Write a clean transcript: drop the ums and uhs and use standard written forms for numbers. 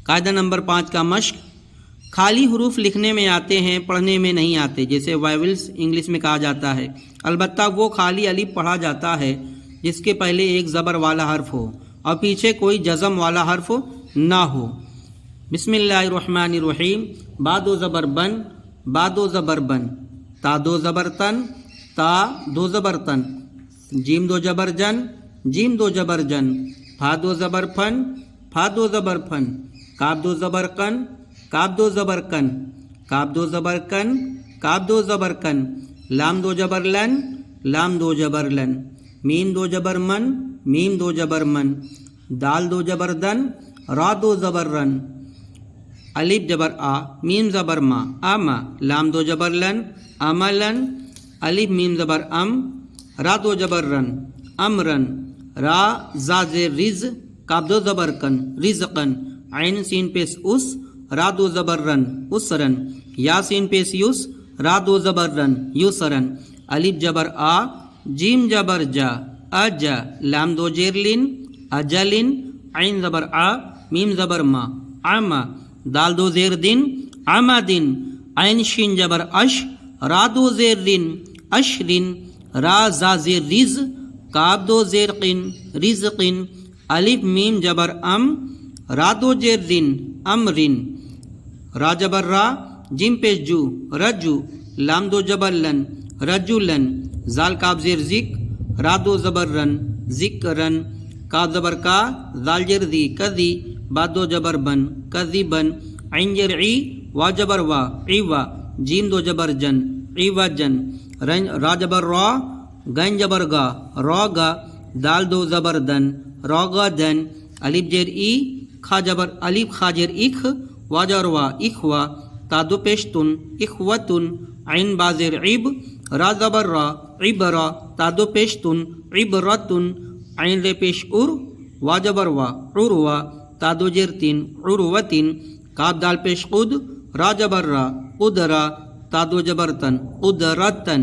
قاعدہ نمبر 5 کا مشق، خالی حروف لکھنے میں آتے ہیں، پڑھنے میں نہیں آتے، جیسے وائولز انگلش میں کہا جاتا ہے، البتہ وہ خالی الف پڑھا جاتا ہے جس کے پہلے ایک زبر والا حرف ہو اور پیچھے کوئی جزم والا حرف نہ ہو۔ بسم اللہ الرحمن الرحیم، با دو زبر بن، با دو زبر بن، تا دو زبر تن، تا دو زبر تن، جیم دو جبر جن، جیم دو جبر جن، پھا دو زبر پھن، پھا دو زبر پھن، کاف دو زبر کن، کاف دو زبر کن، کاف دو زبر کن، کاف دو زبر کن، لام دو جبر لن، لام دو جبر لن، میم دو جبر من، میم دو جبر من، دال دو جبر دن، را دو زبر رن، الف جبر آ، میم زبر ما، آما، لام دو جبر لن، آما لن، الف میم زبر ام، را دو جبر رن، امرن، را زا زیر رز، کاف دو زبر کن، رزقن، عین سین پیش اس، را دو زبر رن، اسرن، یا سین پیش یس، را دو زبر رن، یسرن، الف جبر آ، جیم جبر جا، اجا، لام دو جیر لن، اجلن، عین زبر آ، میم زبر ما، عما، دال دو زیر دن، عمدن، عین شین جبر اش، را دو زیر رن، اشرن، را زا زیر رز، کاف دو زیر قن، رزقن، الف میم جبر ام، را دو زیر رن، امرن، را جبر را، جیم پیش جو، رجو، لام دو جبر لن، رجولن، زال کاف زیر ذک، را دو زبر رن، ذکرن، کاف زبر کا، زال جر دی، کذی، با دو جبر بن، کذبن، عین جر عی، وا جبر وا، عیوا، جیم دو جبر جن، عیوجن، را جبر را، گن جبر گا، را گا، دال دو زبر دن، را گا دن، الف جر ای، کھا جبر الف خا جر اخ، وا جر وا، اخوا، تا دو پیشتن، اخوتن، عین با زیر عب، را زبر را، عبرا، تا دو پیشتن، عبرتن، عین رے پیش ار، وا جبر وا، عروا، تا دو جر تین، عروتن، کاف دال پیش قد، را جبر را، قدرا، تا دو جبر تن، قدرتن۔